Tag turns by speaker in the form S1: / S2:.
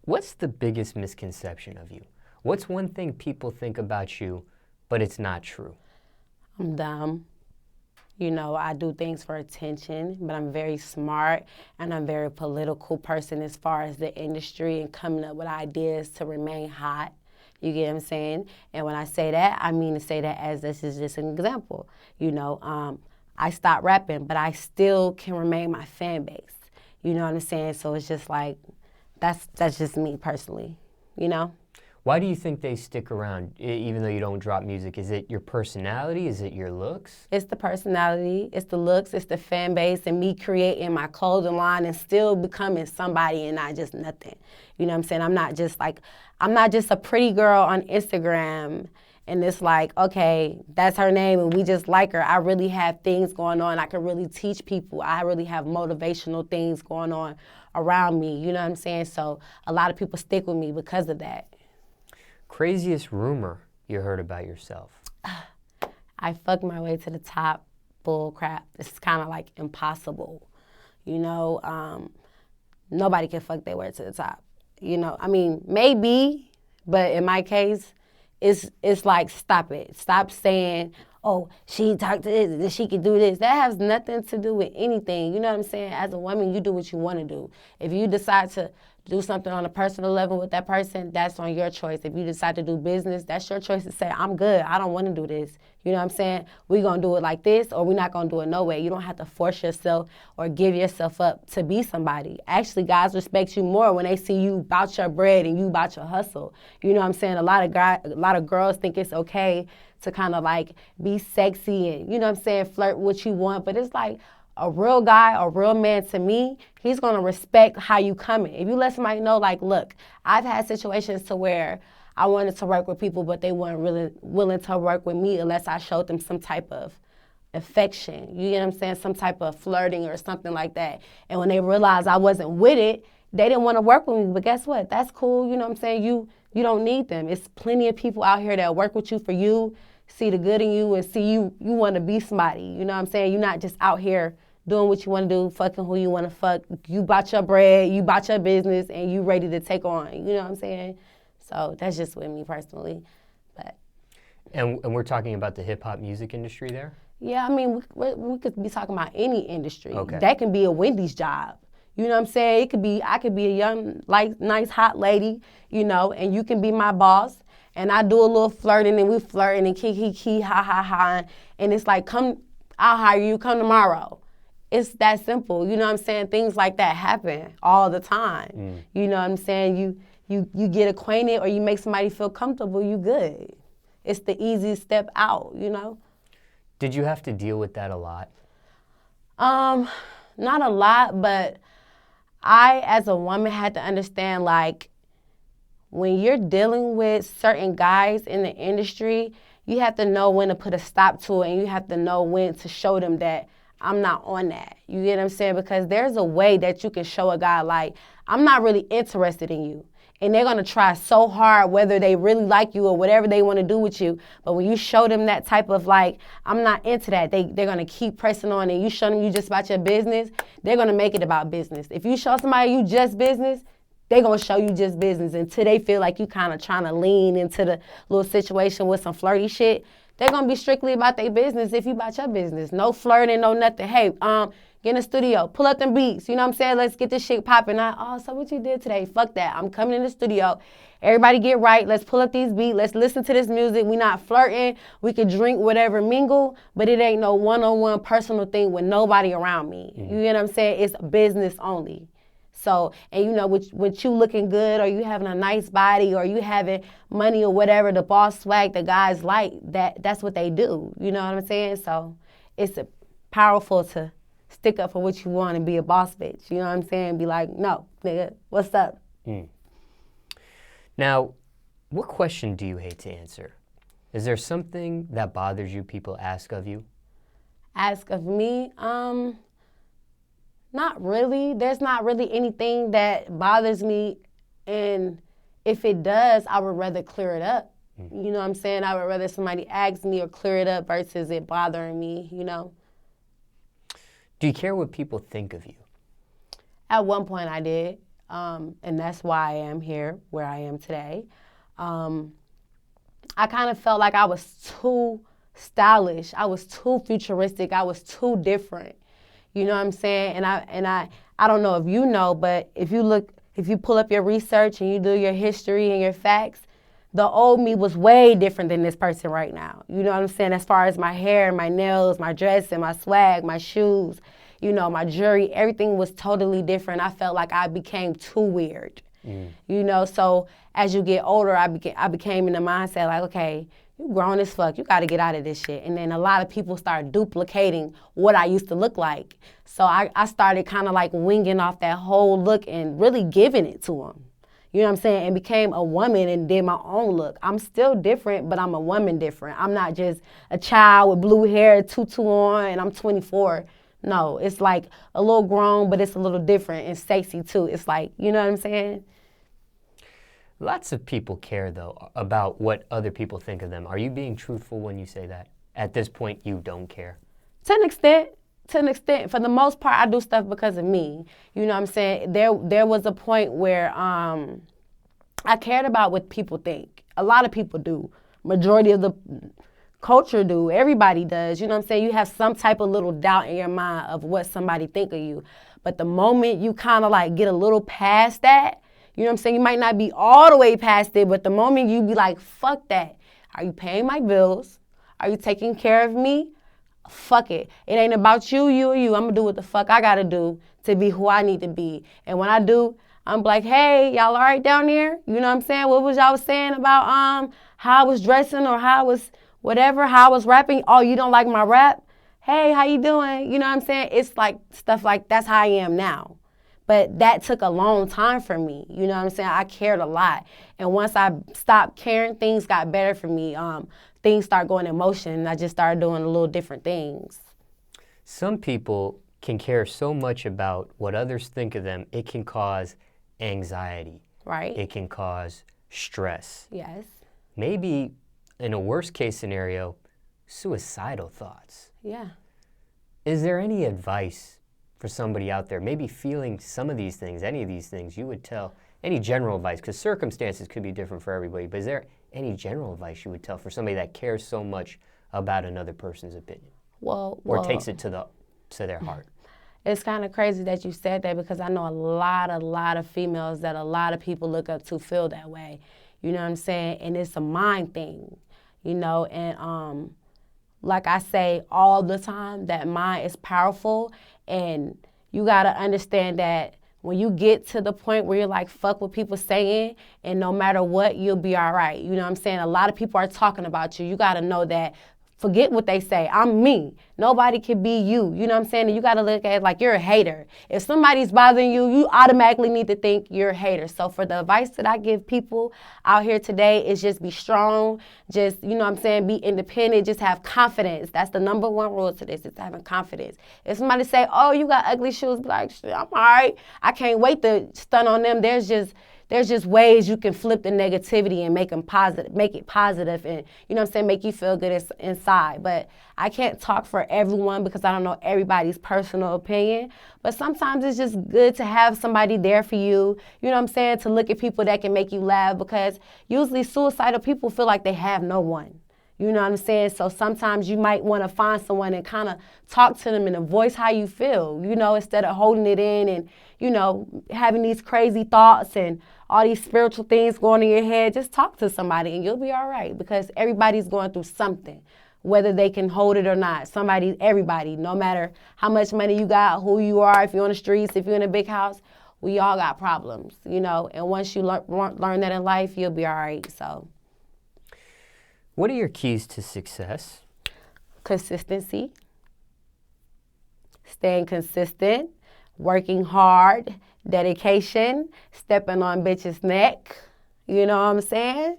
S1: What's the biggest misconception of you? What's one thing people think about you, but it's not true?
S2: I'm dumb. You know, I do things for attention, but I'm very smart and I'm a very political person as far as the industry and coming up with ideas to remain hot. You get what I'm saying? And when I say that, I mean to say that as this is just an example. You know, I stopped rapping, but I still can remain my fan base. You know what I'm saying? So it's just like, that's just me personally, you know?
S1: Why do you think they stick around, even though you don't drop music? Is it your personality? Is it your looks?
S2: It's the personality, it's the looks, it's the fan base, and me creating my clothing line and still becoming somebody and not just nothing. You know what I'm saying? I'm not just a pretty girl on Instagram and it's like, okay, that's her name and we just like her. I really have things going on. I can really teach people. I really have motivational things going on around me. You know what I'm saying? So a lot of people stick with me because of that.
S1: Craziest rumor you heard about yourself?
S2: I fucked my way to the top. Bull crap. It's kind of like impossible. You know, nobody can fuck their way to the top. You know, I mean, maybe, but in my case, it's like, stop it. Stop saying, oh, she talked to this and she can do this. That has nothing to do with anything. You know what I'm saying? As a woman, you do what you want to do. If you decide to do something on a personal level with that person, that's on your choice. If you decide to do business, that's your choice to say, I'm good, I don't want to do this. You know what I'm saying? We're going to do it like this or we're not going to do it no way. You don't have to force yourself or give yourself up to be somebody. Actually, guys respect you more when they see you about your bread and you about your hustle. You know what I'm saying? A lot of girls think it's okay to kind of like be sexy and, you know what I'm saying, flirt with what you want. But it's like, a real guy, a real man to me, he's gonna respect how you coming. If you let somebody know, like, look, I've had situations to where I wanted to work with people, but they weren't really willing to work with me unless I showed them some type of affection. You get what I'm saying? Some type of flirting or something like that. And when they realized I wasn't with it, they didn't want to work with me. But guess what? That's cool. You know what I'm saying? You don't need them. It's plenty of people out here that work with you for you, see the good in you, and see you want to be somebody. You know what I'm saying? You're not just out here doing what you want to do, fucking who you want to fuck. You bought your bread, you bought your business, and you ready to take on. You know what I'm saying? So that's just with me personally. But
S1: And we're talking about the hip-hop music industry there?
S2: yeah, I mean, we could be talking about any industry.
S1: Okay.
S2: That can be a Wendy's job. You know what I'm saying? I could be a young, like, nice, hot lady, you know, and you can be my boss. And I do a little flirting, and we flirting and kiki, ha, ha, ha. And it's like, come, I'll hire you, come tomorrow. It's that simple. You know what I'm saying? Things like that happen all the time. You know what I'm saying? You get acquainted or you make somebody feel comfortable, you good. It's the easiest step out, you know?
S1: Did you have to deal with that a lot?
S2: Not a lot, but I, as a woman, had to understand, like, when you're dealing with certain guys in the industry, you have to know when to put a stop to it and you have to know when to show them that I'm not on that. You get what I'm saying? Because there's a way that you can show a guy, like, I'm not really interested in you. And they're going to try so hard whether they really like you or whatever they want to do with you. But when you show them that type of, like, I'm not into that, they're going to keep pressing on, and you show them you just about your business, they're going to make it about business. If you show somebody you just business, they're going to show you just business until they feel like you kind of trying to lean into the little situation with some flirty shit. They're going to be strictly about their business if you about your business. No flirting, no nothing. Hey, get in the studio, pull up them beats. You know what I'm saying? Let's get this shit popping. Oh, so what you did today? Fuck that. I'm coming in the studio. Everybody get right. Let's pull up these beats. Let's listen to this music. We not flirting. We could drink whatever, mingle, but it ain't no one-on-one personal thing with nobody around me. You know what I'm saying? It's business only. So, and you know, with you looking good or you having a nice body or you having money or whatever, the boss swag, the guys like, that's what they do. You know what I'm saying? So it's powerful to stick up for what you want and be a boss bitch. You know what I'm saying? Be like, no, nigga, what's up?
S1: Now, what question do you hate to answer? Is there something that bothers you people ask of you?
S2: Ask of me? Not really. There's not really anything that bothers me, and if it does, I would rather clear it up. You know what I'm saying? I would rather somebody ask me or clear it up versus it bothering me, you know?
S1: Do you care what people think of you?
S2: At one point I did. And that's why I am here, where I am today. I kind of felt like I was too stylish. I was too futuristic. I was too different. You know what I'm saying? And I don't know if you know, but if you pull up your research and you do your history and your facts, the old me was way different than this person right now. You know what I'm saying? As far as my hair, my nails, my dress, and my swag, my shoes, you know, my jewelry, everything was totally different. I felt like I became too weird. You know, so as you get older, I became in the mindset like, okay, you grown as fuck. You got to get out of this shit. And then a lot of people start duplicating what I used to look like. So I started kind of like winging off that whole look and really giving it to them. You know what I'm saying? And became a woman and did my own look. I'm still different, but I'm a woman different. I'm not just a child with blue hair, tutu on, and I'm 24. No, it's like a little grown, but it's a little different and sexy too. It's like, you know what I'm saying?
S1: Lots of people care, though, about what other people think of them. Are you being truthful when you say that? At this point, you don't care?
S2: To an extent. For the most part, I do stuff because of me. You know what I'm saying? There was a point where I cared about what people think. A lot of people do. Majority of the culture do. Everybody does. You know what I'm saying? You have some type of little doubt in your mind of what somebody think of you. But the moment you kind of like get a little past that, you know what I'm saying? You might not be all the way past it, but the moment you be like, fuck that. Are you paying my bills? Are you taking care of me? Fuck it. It ain't about you, you, or you. I'm going to do what the fuck I got to do to be who I need to be. And when I do, I'm like, hey, y'all all right down there? You know what I'm saying? What was y'all saying about how I was dressing or how I was whatever, how I was rapping? Oh, you don't like my rap? Hey, how you doing? You know what I'm saying? It's like stuff like that's how I am now. But that took a long time for me. You know what I'm saying? I cared a lot. And once I stopped caring, things got better for me. Things start going in motion, and I just started doing a little different things.
S1: Some people can care so much about what others think of them, it can cause anxiety.
S2: Right.
S1: It can cause stress.
S2: Yes.
S1: Maybe, in a worst case scenario, suicidal thoughts.
S2: Yeah.
S1: Is there any advice for somebody out there, maybe feeling some of these things, any of these things, you would tell, any general advice, because circumstances could be different for everybody, but is there any general advice you would tell for somebody that cares so much about another person's opinion? Or takes it to their heart?
S2: It's kind of crazy that you said that because I know a lot of females that a lot of people look up to feel that way. You know what I'm saying? And it's a mind thing, you know, and like I say all the time, that mind is powerful, and you got to understand that when you get to the point where you're like, fuck what people saying, and no matter what, you'll be all right. You know what I'm saying? A lot of people are talking about you. You got to know that. Forget what they say. I'm me. Nobody can be you. You know what I'm saying? And you got to look at it like you're a hater. If somebody's bothering you, you automatically need to think you're a hater. So for the advice that I give people out here today is just be strong. Just, you know what I'm saying, be independent. Just have confidence. That's the number one rule to this, is having confidence. If somebody say, oh, you got ugly shoes, be like, shit, I'm all right. I can't wait to stun on them. There's just ways you can flip the negativity and make it positive and, you know what I'm saying, make you feel good inside. But I can't talk for everyone because I don't know everybody's personal opinion. But sometimes it's just good to have somebody there for you, you know what I'm saying, to look at people that can make you laugh, because usually suicidal people feel like they have no one. You know what I'm saying? So sometimes you might want to find someone and kind of talk to them and voice how you feel, you know, instead of holding it in and, you know, having these crazy thoughts and all these spiritual things going in your head. Just talk to somebody and you'll be all right, because everybody's going through something, whether they can hold it or not. Everybody, no matter how much money you got, who you are, if you're on the streets, if you're in a big house, we all got problems, you know, and once you learn that in life, you'll be all right, so.
S1: What are your keys to success?
S2: Consistency, staying consistent, working hard, dedication, stepping on bitch's neck, you know what I'm saying?